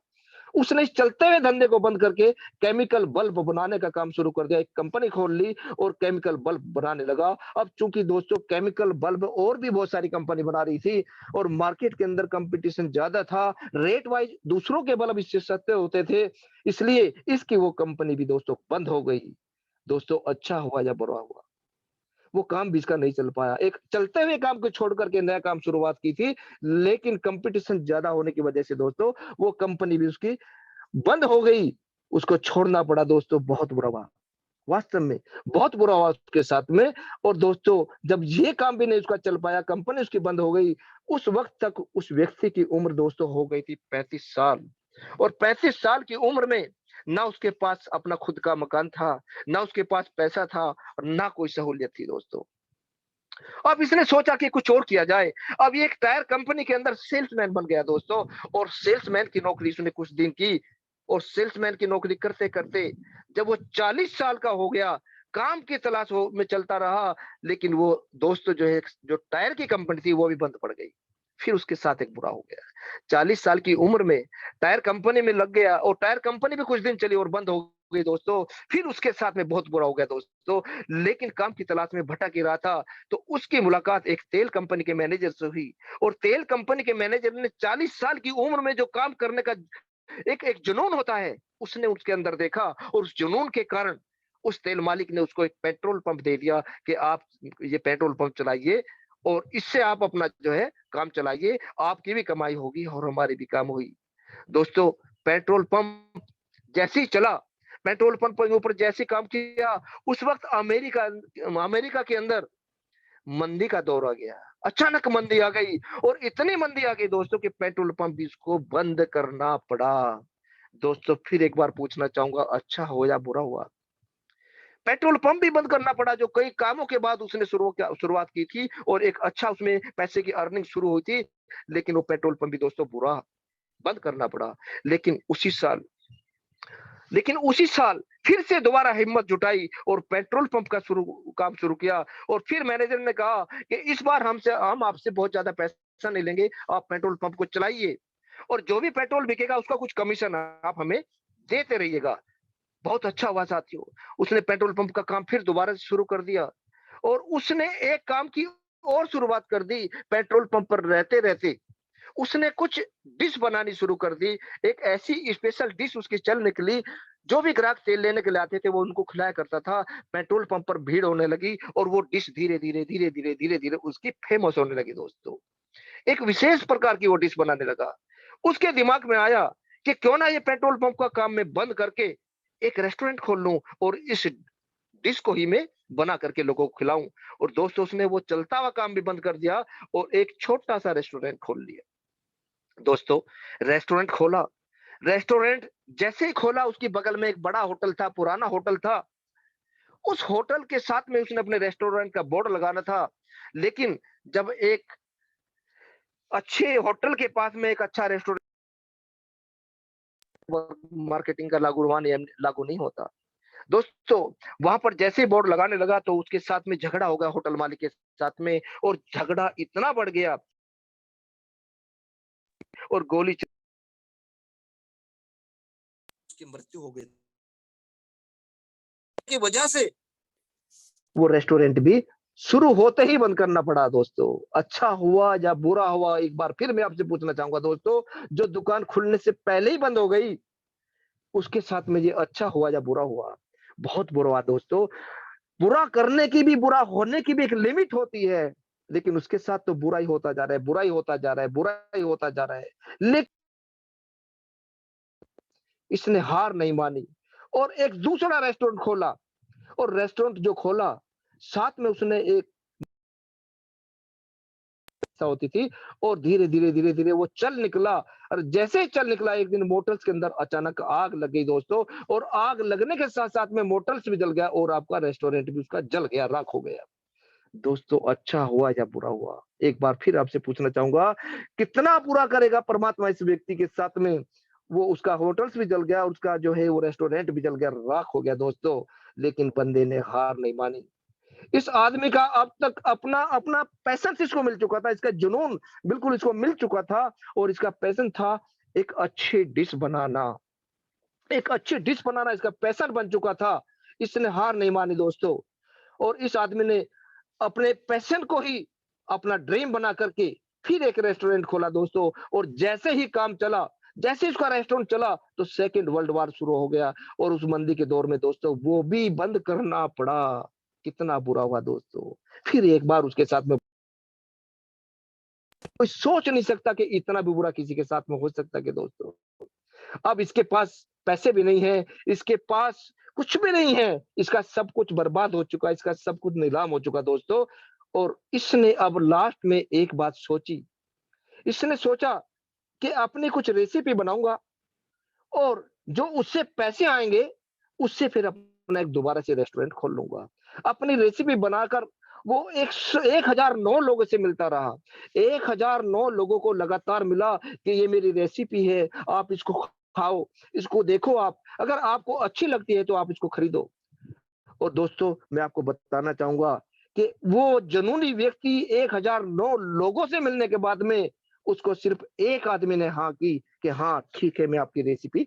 Speaker 1: उसने इस चलते हुए धंधे को बंद करके केमिकल बल्ब बनाने का काम शुरू कर दिया। एक कंपनी खोल ली और केमिकल बल्ब बनाने लगा। अब चूंकि दोस्तों केमिकल बल्ब और भी बहुत सारी कंपनी बना रही थी और मार्केट के अंदर कंपटीशन ज्यादा था, रेट वाइज दूसरों के बल्ब इससे सस्ते होते थे, इसलिए इसकी वो कंपनी भी दोस्तों बंद हो गई। दोस्तों, अच्छा हुआ या बुरा हुआ? वो काम भी इसका नहीं चल पाया। एक चलते हुए काम को छोड़ करके नया काम शुरुआत की थी, लेकिन कंपटीशन ज्यादा होने की वजह से दोस्तों वो कंपनी भी उसकी बंद हो गई, उसको छोड़ना पड़ा दोस्तों। बहुत बुरा हुआ, वास्तव में बहुत बुरा हुआ उसके साथ में। और दोस्तों, जब ये काम भी नहीं उसका चल पाया, कंपनी उसकी बंद हो गई, उस वक़्त तक उस व्यक्ति की उम्र दोस्तों हो गई थी 35 साल। और 35 साल की उम्र में ना उसके पास अपना खुद का मकान था, ना उसके पास पैसा था और ना कोई सहूलियत थी दोस्तों। अब इसने सोचा कि कुछ और किया जाए। अब ये एक टायर कंपनी के अंदर सेल्समैन बन गया दोस्तों। और सेल्समैन की नौकरी उसने कुछ दिन की और सेल्समैन की नौकरी करते-करते जब वो 40 साल का हो गया, काम की तलाश हो में चलता रहा, लेकिन वो दोस्तों जो है जो टायर की कंपनी थी वो भी बंद पड़ गई। फिर उसके साथ एक बुरा हो गया। 40 साल की उम्र में टायर कंपनी में लग गया और टायर कंपनी भी कुछ दिन चली और बंद हो गई दोस्तों। फिर उसके साथ में बहुत बुरा हो गया दोस्तों। लेकिन काम की तलाश में भटक ही रहा था, तो उसकी मुलाकात एक तेल कंपनी के मैनेजर से हुई। और तेल कंपनी के मैनेजर ने 40 साल की उम्र में जो काम करने का एक एक जुनून होता है, उसने उसके अंदर देखा और उस जुनून के कारण उस तेल मालिक ने उसको एक पेट्रोल पंप दे दिया कि आप ये पेट्रोल पंप चलाइए और इससे आप अपना जो है काम चलाइए, आपकी भी कमाई होगी और हमारी भी काम हुई। दोस्तों, पेट्रोल पंप जैसे ही चला, पेट्रोल पंप के ऊपर जैसे ही काम किया, उस वक़्त अमेरिका के अंदर मंदी का दौर आ गया। अचानक मंदी आ गई और इतनी मंदी आ गई दोस्तों कि पेट्रोल पंप इसको बंद करना पड़ा। दोस्तों, फिर एक बार पूछना चाहूँगा, अच्छा हुआ या बुरा हुआ? पेट्रोल पंप भी बंद करना पड़ा, जो कई कामों के बाद उसने शुरुआत की थी और एक अच्छा उसमें पैसे की अर्निंग शुरू हुई थी, लेकिन वो पेट्रोल पंप भी दोस्तों बुरा बंद करना पड़ा। लेकिन उसी साल लेकिन उसी साल फिर से दोबारा हिम्मत जुटाई और पेट्रोल पंप का काम शुरू किया और फिर मैनेजर ने कहा कि इस बार हम आपसे बहुत ज़्यादा पैसा नहीं लेंगे, आप पेट्रोल पंप को चलाइए और जो भी पेट्रोल बिकेगा उसका कुछ कमीशन आप हमें देते रहिएगा। बहुत अच्छा हुआ साथियों, उसने पेट्रोल पंप का काम फिर दोबारा से शुरू कर दिया और उसने एक काम की और शुरुआत कर दी, पेट्रोल पंप पर रहते-रहते उसने कुछ डिश बनानी शुरू कर दी। एक ऐसी स्पेशल डिश उसकी चल निकली, जो भी ग्राहक तेल लेने के लिए आते थे, वो उनको खिलाया करता था। पेट्रोल पंप पर भीड़ होने लगी और वो डिश धीरे-धीरे, धीरे-धीरे, धीरे-धीरे उसकी फेमस होने लगी दोस्तों। एक विशेष प्रकार की वो डिश बनाने लगा। उसके दिमाग में आया कि क्यों ना ये पेट्रोल पंप का काम मैं बंद करके एक रेस्टोरेंट खोल लूँ और इस डिश को ही मैं बना करके लोगों को खिलाऊँ। और दोस्तों, उसने वो चलता हुआ काम भी बंद कर दिया और एक छोटा-सा रेस्टोरेंट खोल लिया। दोस्तों, रेस्टोरेंट खोला, रेस्टोरेंट जैसे ही खोला उसके बगल में एक बड़ा होटल था, पुराना होटल था। उस होटल के साथ में उसने अपने रेस्टोरेंट का बोर्ड लगाना था। लेकिन जब एक अच्छे होटल के पास में एक अच्छा रेस्टोरेंट मार्केटिंग का लागू नहीं होता। दोस्तों, वहाँ पर जैसे ही बोर्ड लगाने लगा तो उसके साथ में झगड़ा हो गया होटल मालिक के साथ में और झगड़ा इतना बढ़ गया और गोली च उसकी मृत्यु हो गई। की वजह से वो रेस्टोरेंट भी शुरू होते ही बंद करना पड़ा दोस्तों। अच्छा हुआ या बुरा हुआ, एक बार फिर मैं आपसे पूछना चाहूँगा दोस्तों, जो दुकान खुलने से पहले ही बंद हो गई, उसके साथ में ये अच्छा हुआ या बुरा हुआ? बहुत बुरा हुआ दोस्तों। बुरा करने की भी, बुरा होने की भी एक लिमिट होती है, लेकिन उसके साथ तो बुरा ही होता जा रहा है, बुरा ही होता जा रहा है, बुरा ही होता जा रहा है। लेकिन इसने हार नहीं मानी और एक दूसरा रेस्टोरेंट खोला और रेस्टोरेंट जो खोला, साथ में उसने एक होती थी और धीरे-धीरे, धीरे-धीरे वो चल निकला और जैसे ही चल निकला एक दिन मोटर्स के अंदर अचानक आग लग गई दोस्तों और आग लगने के साथ-साथ में मोटर्स भी जल गया और आपका रेस्टोरेंट भी उसका जल गया, राख हो गया। दोस्तों, अच्छा हुआ या बुरा हुआ? एक बार फिर आपसे पूछना चाहूँगा, कितना बुरा करेगा परमात्मा इस व्यक्ति के साथ में? वो उसका होटल्स भी जल गया, उसका जो है वो रेस्टोरेंट भी जल गया, राख हो गया दोस्तों, लेकिन बंदे ने हार नहीं मानी। इस आदमी का अब तक अपना अपना पैशन इसको मिल चुका था, इसका जुनून बिल्कुल इसको मिल चुका था और इसका पैशन था एक अच्छी डिश बनाना। एक अच्छी डिश बनाना इसका पैशन बन चुका था। इसने हार नहीं मानी दोस्तों और इस आदमी ने अपने पैशन को ही अपना ड्रीम बना करके फिर एक रेस्टोरेंट खोला दोस्तों और जैसे ही काम चला, जैसे ही उसका रेस्टोरेंट चला तो सेकंड वर्ल्ड वॉर शुरू हो गया और उस मंदी के दौर में दोस्तों वो भी बंद करना पड़ा। कितना बुरा हुआ दोस्तों। फिर एक बार उसके साथ में कोई सोच नहीं सकता कि इतना भी बुरा किसी के साथ में हो सकता है कि दोस्तों। अब इसके पास पैसे भी नहीं है, इसके पास कुछ भी नहीं है, इसका सब कुछ बर्बाद हो चुका है, इसका सब कुछ नीलाम हो चुका दोस्तों और इसने अब लास्ट में एक बात सोची, इसने सोचा कि अपनी कुछ रेसिपी बनाऊँगा और जो उससे पैसे आएँगे, उससे फिर अपना एक दोबारा से रेस्टोरेंट खोल लूँगा। अपनी रेसिपी बनाकर वो 1009 लोगों से मिलता रहा। 1009 लोगों को लगातार मिला कि ये मेरी रेसिपी है, आप इसको खाओ, इसको देखो आप, अगर आपको अच्छी लगती है तो आप इसको खरीदो। और दोस्तों, मैं आपको बताना चाहूँगा कि वो जुनूनी व्यक्ति 1009 लोगों से मिलने के बाद में उसको सिर्फ़ एक आदमी ने हाँ की कि हाँ, ठीक है, मैं आपकी रेसिपी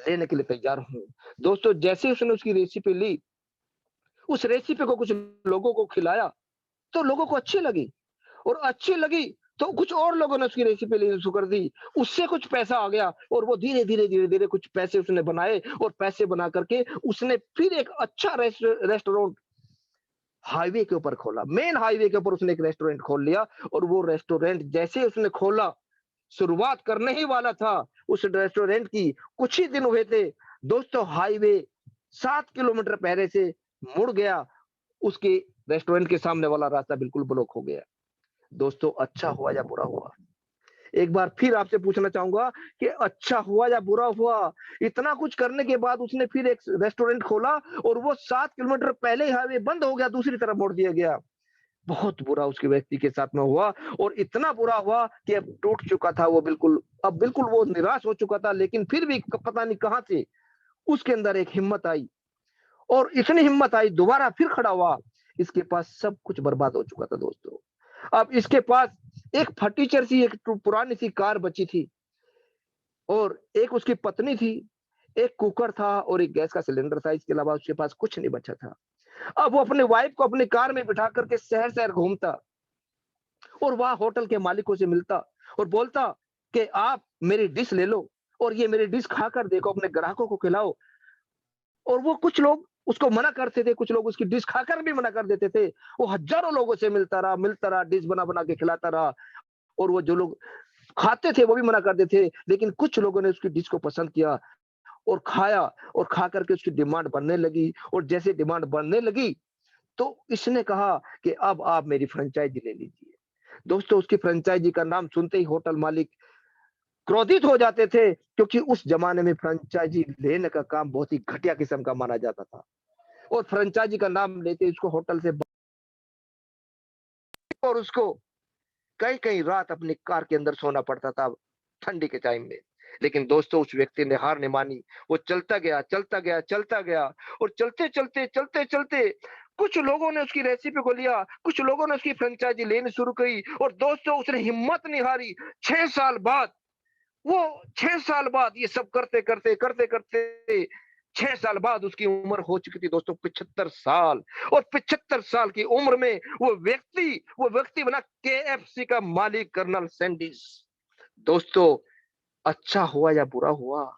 Speaker 1: लेने के लिए तैयार हूँ। दोस्तों, जैसे ही उसने उसकी रेसिपी ली, उस रेसिपी को कुछ लोगों को खिलाया, तो लोगों को अच्छी लगी और अच्छी लगी तो कुछ और लोगों ने उसकी रेसिपी लेनी शुरू कर दी, उससे कुछ पैसा आ गया और वो धीरे-धीरे कुछ पैसे उसने बनाए और पैसे बना करके उसने फिर एक अच्छा रेस्टोरेंट हाईवे के ऊपर खोला। मेन हाईवे के ऊपर उसने एक रेस्टोरेंट खोल लिया और वो रेस्टोरेंट जैसे ही उसने खोला, शुरुआत करने ही वाला था उस रेस्टोरेंट की, कुछ ही दिन हुए थे, दोस्तों हाईवे 7 किलोमीटर पहले से मुड़ गया, उसके रेस्टोरेंट के सामने वाला रास्ता बिल्कुल ब्लॉक हो गया। दोस्तों अच्छा हुआ या बुरा हुआ? एक बार फिर आपसे पूछना चाहूँगा कि अच्छा हुआ या बुरा हुआ? इतना कुछ करने के बाद उसने फिर एक रेस्टोरेंट खोला और वो 7 किलोमीटर पहले ही हाईवे बंद हो गया, दूसरी तरफ मोड़ दिया गया। बहुत बुरा उसके व्यक्ति के साथ में हुआ और इतना बुरा हुआ कि अब टूट चुका था वो बिल्कुल, अब बिल्कुल वो निराश हो चुका था, लेकिन फिर भी पता नहीं कहाँ से उसके अंदर एक हिम्मत आई और इतनी हिम्मत आई दोबारा फिर खड़ा हुआ। इसके पास सब कुछ बर्बाद हो चुका था दोस्तों। अब इसके पास एक फटीचर सी एक पुरानी सी कार बची थी और एक उसकी पत्नी थी, एक कुकर था और एक गैस का सिलेंडर था, इसके अलावा उसके पास कुछ नहीं बचा था। अब वो अपने वाइफ को अपनी कार में बिठा करके शहर-शहर घूमता और वहाँ होटल के मालिकों से मिलता और बोलता कि आप मेरी डिश ले लो और ये मेरी डिश खाकर देखो, अपने ग्राहकों को खिलाओ। और वो कुछ लोग उसको मना करते थे, कुछ लोग उसकी डिश खाकर भी मना कर देते थे। वो हज़ारों लोगों से मिलता रहा, डिश बना-बना के खिलाता रहा और वो जो लोग खाते थे वो भी मना करते थे, लेकिन कुछ लोगों ने उसकी डिश को पसंद किया और खाया और खा कर के उसकी डिमांड बढ़ने लगी और जैसे डिमांड बढ़ने लगी, तो इसने कहा कि अब आप मेरी फ्रेंचाइज़ी ले लीजिए। दोस्तों उसकी फ्रेंचाइज़ी का नाम सुनते ही होटल मालिक क्रोधित हो जाते थे, क्योंकि उस ज़माने में फ्रेंचाइज़ी लेने का काम बहुत ही घटिया किस्म का माना जाता था और फ्रेंचाइज़ी का नाम लेते ही उसको होटल से और उसको कई-कई रात अपनी कार के अंदर सोना पड़ता था, ठंडी के टाइम में। लेकिन दोस्तों उस व्यक्ति ने हार नहीं मानी, वो चलता गया और चलते-चलते कुछ लोगों ने उसकी रेसिपी को लिया, कुछ लोगों ने उसकी फ्रेंचाइज़ी लेनी शुरू की और दोस्तों उसने हिम्मत नहीं हारी। 6 साल बाद वो 6 साल बाद ये सब करते-करते 6 साल बाद उसकी उम्र हो चुकी थी दोस्तों 75 साल और 75 साल की उम्र में वो व्यक्ति बना केएफसी का मालिक कर्नल सैंडीस। दोस्तों अच्छा हुआ या बुरा हुआ?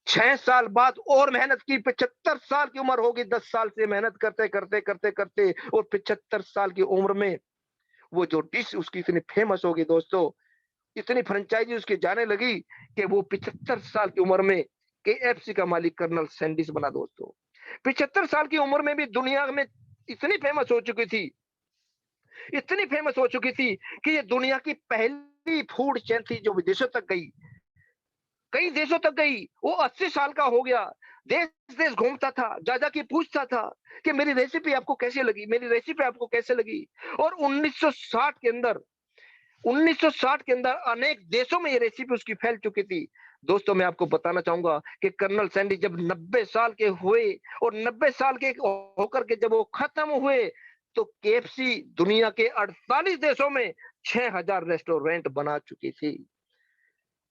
Speaker 1: 6 साल बाद और मेहनत की, 75 साल की उम्र होगी, 10 साल से मेहनत करते और 75 साल की उम्र में वो जो डिश उसकी इतनी फेमस होगी दोस्तों, इतनी फ्रेंचाइज़ी उसकी जाने लगी कि वो 75 साल की उम्र में केएफसी का मालिक कर्नल सैंडीस बना दोस्तों। 75 साल की उम्र में भी दुनिया में इतनी फेमस हो चुकी थी, इतनी फेमस हो चुकी थी कि ये दुनिया की पहली फूड चेन थी जो विदेशों तक गई, कई देशों तक गई। वो 80 साल का हो गया, देश-देश घूमता था, जा-जा के पूछता था कि मेरी रेसिपी आपको कैसी लगी? मेरी रेसिपी आपको कैसे लगी? और 1960 के अंदर अनेक देशों में ये रेसिपी उसकी फैल चुकी थी। दोस्तों मैं आपको बताना चाहूँगा कि कर्नल सैंडी जब 90 साल के हुए और 90 साल के होकर के जब वो खत्म हुए, तो केएफसी दुनिया के 48 देशों में 6000 रेस्टोरेंट बना चुकी थी।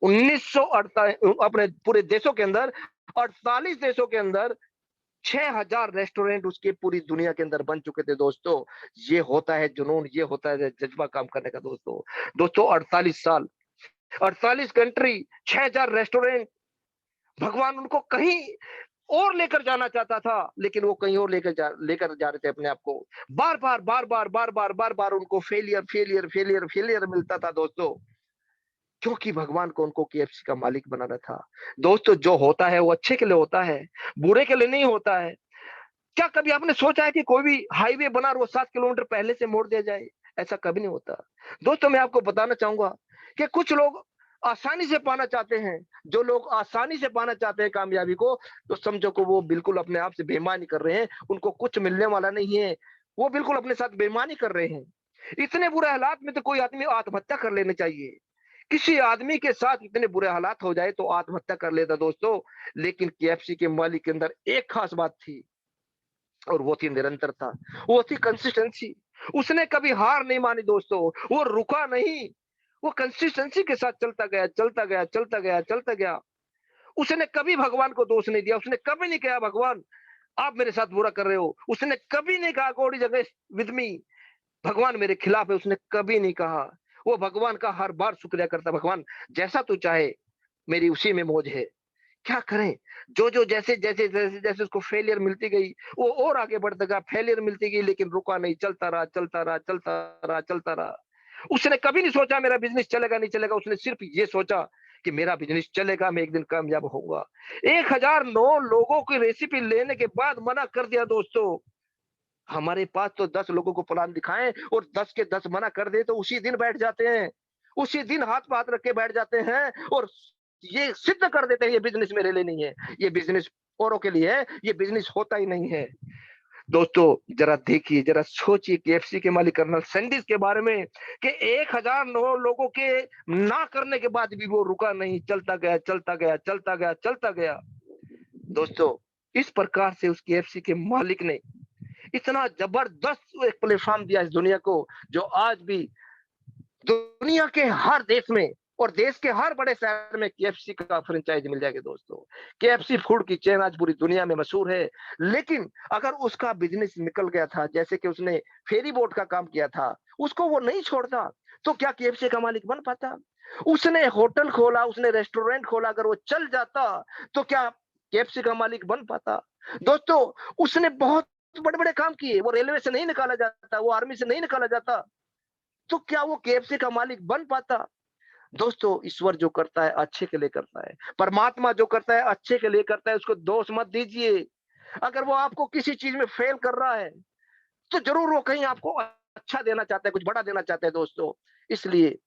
Speaker 1: 1948 अपने पूरे देशों के अंदर 48 देशों के अंदर 6000 रेस्टोरेंट उसके पूरी दुनिया के अंदर बन चुके थे दोस्तों। ये होता है जुनून, ये होता है जज़्बा काम करने का दोस्तों। दोस्तों 48 साल, 48 कंट्री, 6000 रेस्टोरेंट, भगवान उनको कहीं और लेकर जाना चाहता था, लेकिन वो कहीं और लेकर जा रहे थे अपने आप को। बार-बार उनको फेलियर मिलता था दोस्तों। क्योंकि भगवान को उनको केएफसी का मालिक बनाना था। दोस्तों जो होता है वो अच्छे के लिए होता है, बुरे के लिए नहीं होता है। क्या कभी आपने सोचा है कि कोई भी हाईवे बना और वो 7 किलोमीटर पहले से मोड़ दिया जाए? ऐसा कभी नहीं होता। दोस्तों मैं आपको बताना चाहूँगा कि कुछ लोग आसानी से पाना चाहते हैं, जो लोग आसानी से पाना चाहते हैं कामयाबी को, तो समझो को वो बिल्कुल अपने आप से बेईमानी कर रहे हैं, उनको कुछ मिलने वाला नहीं है। वो बिल्कुल अपने साथ बेईमानी कर रहे हैं। इतने बुरे हालात में तो कोई आदमी आत्महत्या कर लेनी चाहिए। किसी आदमी के साथ इतने बुरे हालात हो जाए तो आत्महत्या कर लेता दोस्तों, लेकिन केएफसी के मालिक के अंदर एक खास बात थी और वो थी निरंतरता, वो थी कंसिस्टेंसी। उसने कभी हार नहीं मानी दोस्तों, वो रुका नहीं, वो कंसिस्टेंसी के साथ चलता गया। उसने कभी भगवान को दोष नहीं दिया, उसने कभी नहीं कहा भगवान आप मेरे साथ बुरा कर रहे हो। उसने कभी नहीं कहा God is against with me, भगवान मेरे खिलाफ है, उसने कभी नहीं कहा। वो भगवान का हर बार शुक्रिया करता है, भगवान जैसा तू चाहे, मेरी उसी में मौज है। क्या करें? जो जैसे उसको फेलियर मिलती गई, वो और आगे बढ़ता गया, फेलियर मिलती गई लेकिन रुका नहीं, चलता रहा, चलता रहा, चलता रहा, चलता रहा। उसने कभी नहीं सोचा मेरा बिज़नेस चलेगा, नहीं चलेगा, उसने सिर्फ़ ये सोचा कि मेरा बिज़नेस चलेगा, मैं एक दिन कामयाब होऊँगा। 1009 लोगों की रेसिपी लेने के बाद मना कर दिया दोस्तों। हमारे पास तो 10 लोगों को प्लान दिखाएँ और 10 के 10 मना कर दें तो उसी दिन बैठ जाते हैं। उसी दिन हाथ पे हाथ रख के बैठ जाते हैं और ये सिद्ध कर देते हैं ये बिज़नेस मेरे लिए नहीं है, ये बिज़नेस औरों के लिए है, ये बिज़नेस होता ही नहीं है। दोस्तों ज़रा देखिए, ज़रा सोचिए केएफसी के मालिक कर्नल सैंडीज़ के बारे में कि 1009 लोगों के ना करने के बाद भी वो रुका नहीं, चलता गया, चलता गया, चलता गया, चलता गया। दोस्तों, इस प्रकार से उस केएफसी के मालिक ने इतना जबरदस्त एक प्लेटफ़ॉर्म दिया इस दुनिया को, जो आज भी दुनिया के हर देश में और देश के हर बड़े शहर में केएफसी का फ्रेंचाइज़ मिल जाएगा दोस्तों। केएफसी फूड की चेन आज पूरी दुनिया में मशहूर है, लेकिन अगर उसका बिज़नेस निकल गया था, जैसे कि उसने फेरी बोट का काम किया था, उसको वो नहीं छोड़ता, तो क्या केएफसी का मालिक बन पाता? उसने होटल खोला, उसने रेस्टोरेंट खोला, अगर वो चल जाता, तो क्या केएफसी का मालिक बन पाता? दोस्तों, उसने बहुत बड़े-बड़े काम किए, वो रेलवे से नहीं निकाला जाता, वो आर्मी से नहीं निकाला जाता, तो क्या वो केएफसी का मालिक बन पाता? दोस्तों, ईश्वर जो करता है अच्छे के लिए करता है। परमात्मा जो करता है अच्छे के लिए करता है, उसको दोष मत दीजिए। अगर वो आपको किसी चीज़ में फ़ेल कर रहा है, तो ज़रूर वो कहीं आपको अच्छा देना चाहता है, कुछ बड़ा देना चाहता है दोस्तों। इसलिए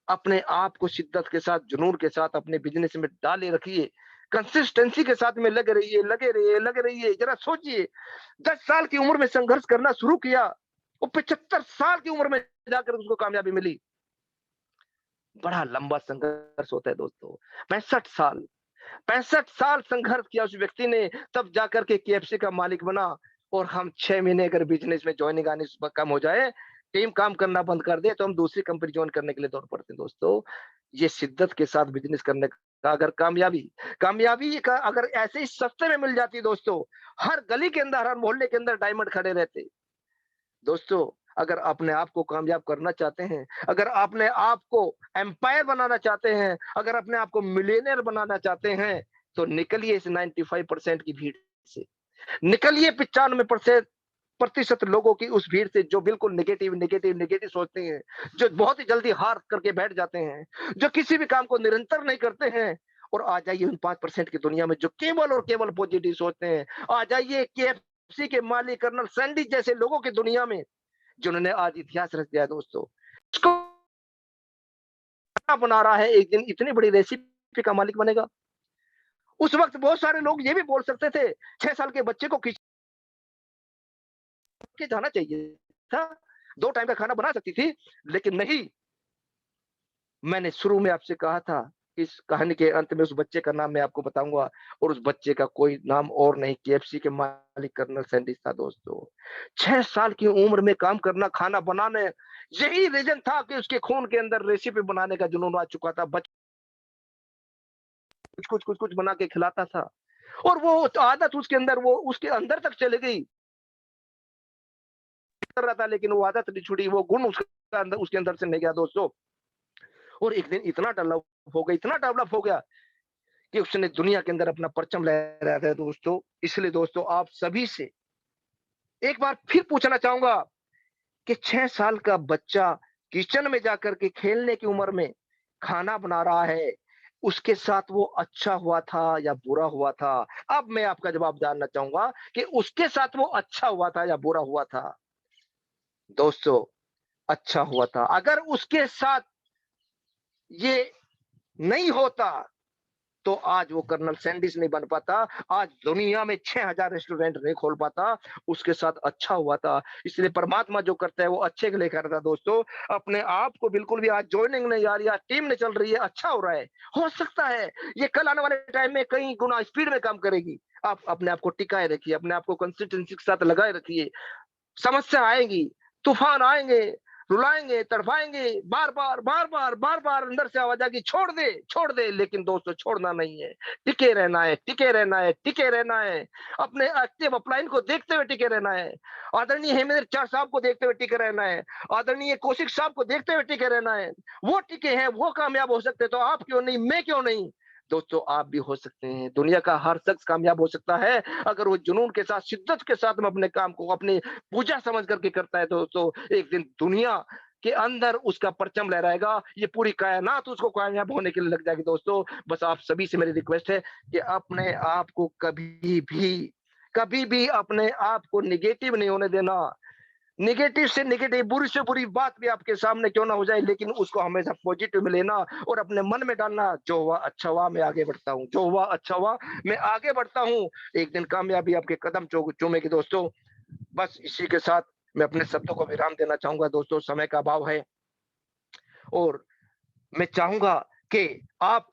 Speaker 1: अपने आप को शिद्दत के साथ, जुनून के साथ अपने बिज़नेस में डाले रखिए। कंसिस्टेंसी के साथ में लगे रहिए, लगे रहिए, लगे रहिए। ज़रा सोचिए, 10 साल की उम्र में संघर्ष करना शुरू किया, वो 75 साल की उम्र में जाकर उसको कामयाबी मिली। बड़ा लंबा संघर्ष होता है दोस्तों। 65 साल 65 साल संघर्ष किया उस व्यक्ति ने, तब जाकर के केएफसी का मालिक बना। और हम 6 महीने अगर बिज़नेस में जॉइनिंग आनी कम हो जाए, टीम काम करना बंद कर दे, तो हम दूसरी कंपनी जॉइन करने के लिए दौड़ पड़ते हैं दोस्तों। ये शिद्दत के साथ बिज़नेस करने का अगर कामयाबी का अगर ऐसे ही सस्ते में मिल जाती दोस्तों, हर गली के अंदर, हर मोहल्ले के अंदर डायमंड खड़े रहते। दोस्तों, अगर अपने आप को कामयाब करना चाहते हैं, अगर अपने आप को एम्पायर बनाना चाहते हैं, अगर अपने आप को मिलियनेयर बनाना चाहते हैं, तो निकलिए इस 95% की भीड़ से। निकलिए 95% प्रतिशत लोगों की उस भीड़ से जो बिल्कुल नेगेटिव सोचते हैं, जो बहुत ही जल्दी हार करके बैठ जाते हैं, जो किसी भी काम को निरंतर नहीं करते हैं। और आ जाइए उन 5% की दुनिया में जो केवल और केवल पॉजिटिव सोचते हैं। आ जाइए केएफसी के मालिक कर्नल सैंडविच जैसे लोगों की दुनिया में, जिन्होंने आज इतिहास रच दिया है दोस्तों। इसको बना रहा है, एक दिन इतनी बड़ी रेसिपी का मालिक बनेगा। उस वक़्त बहुत सारे लोग ये भी बोल सकते थे, 6 साल के बच्चे को खींच के जाना चाहिए था, 2 टाइम का खाना बना सकती थी, लेकिन नहीं। मैंने शुरू में आपसे कहा था, इस कहानी के अंत में उस बच्चे का नाम मैं आपको बताऊँगा, और उस बच्चे का कोई नाम और नहीं, केएफसी के मालिक कर्नल सैंडविच था दोस्तों। 6 साल की उम्र में काम करना, खाना बनाने, यही रीज़न था कि उसके खून के अंदर रेसिपी बनाने का जुनून आ चुका था। कुछ बना के खिलाता था, और वो आदत उसके अंदर, वो उसके अंदर तक चली गई। कर रहा था लेकिन वो आदत नहीं छूटी, वो गुण उसके अंदर से नहीं गया दोस्तों। और एक दिन इतना डेवलप हो गया कि उसने दुनिया के अंदर अपना परचम लहराया था दोस्तों। इसलिए दोस्तों, आप सभी से एक बार फिर पूछना चाहूँगा कि 6 साल का बच्चा किचन में जाकर के खेलने की उम्र में खाना बना रहा है, उसके साथ वो अच्छा हुआ था या बुरा हुआ था? अब मैं आपका जवाब जानना चाहूँगा कि उसके साथ वो अच्छा हुआ था या बुरा हुआ था? दोस्तों, अच्छा हुआ था। अगर उसके साथ ये नहीं होता, तो आज वो कर्नल सैंडविच नहीं बन पाता, आज दुनिया में 6000 रेस्टोरेंट नहीं खोल पाता, उसके साथ अच्छा हुआ था। इसलिए परमात्मा जो करता है वो अच्छे के लिए करता है दोस्तों। अपने आप को बिल्कुल भी आज जॉइनिंग नहीं आ रही है, आज टीम नहीं चल रही है, अच्छा हो रहा है। हो सकता है ये कल आने वाले टाइम में कई गुना स्पीड में काम करेगी। आप अपने आप को टिकाए रखिए, अपने आप को कंसिस्टेंसी के साथ लगाए रखिए। समस्या आएगी, तूफान आएँगे, रुलाएँगे, तड़पाएँगे, बार-बार अंदर से आवाज़ आएगी, छोड़ दे, लेकिन दोस्तों छोड़ना नहीं है, टिके रहना है, टिके रहना है, टिके रहना है, अपने एक्टिव अपलाइन को देखते हुए टिके रहना है, आदरणीय हेमेंद्र चार साहब को देखते हुए टिके रहना है, आदरणीय कौशिक साहब को देखते हुए टिके रहना है, वो टिके हैं, वो कामयाब हो सकते हैं, तो आप क्यों नहीं, मैं क्यों नहीं? दोस्तों आप भी हो सकते हैं, दुनिया का हर शख्स कामयाब हो सकता है, अगर वो जुनून के साथ, शिद्दत के साथ में अपने काम को अपनी पूजा समझ करके करता है दोस्तों, एक दिन दुनिया के अंदर उसका परचम लहराएगा, ये पूरी कायनात उसको कामयाब होने के लिए लग जाएगी दोस्तों। बस आप सभी से मेरी रिक्वेस्ट है कि अपने आप को कभी भी अपने आप को नेगेटिव नहीं होने देना। नेगेटिव से नेगेटिव, बुरी से बुरी बात भी आपके सामने क्यों ना हो जाए, लेकिन उसको हमेशा पॉजिटिव में लेना और अपने मन में डालना, जो हुआ अच्छा हुआ, मैं आगे बढ़ता हूँ, जो हुआ अच्छा हुआ, मैं आगे बढ़ता हूँ। एक दिन कामयाबी आपके कदम चूमेगी दोस्तों। बस इसी के साथ मैं अपने शब्दों को विराम देना चाहूँगा दोस्तों, समय का अभाव है और मैं चाहूँगा कि आप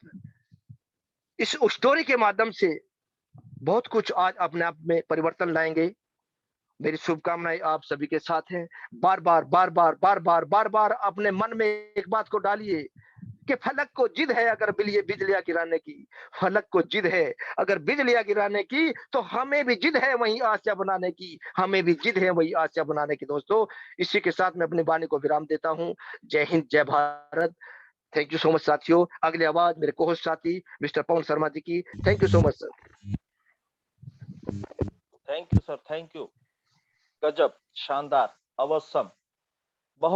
Speaker 1: इस स्टोरी के माध्यम से बहुत कुछ आज अपने आप में परिवर्तन लाएँगे। मेरी शुभकामनाएँ आप सभी के साथ हैं। बार-बार अपने मन में एक बात को डालिए कि फलक को जिद है अगर बिजलियाँ गिराने की, फलक को जिद है अगर बिजलियाँ गिराने की, तो हमें भी जिद है वहीं आसिया बनाने की, हमें भी जिद है वहीं आसिया बनाने की दोस्तों। इसी के साथ मैं अपनी वाणी को विराम देता हूँ। जय हिंद, जय Bharat. Thank you so much साथियों। अगली आवाज़ मेरे को-होस्ट साथी मिस्टर पवन शर्मा जी की। Thank you so much sir.
Speaker 2: Thank you sir, thank you. गजब, शानदार, अवसम।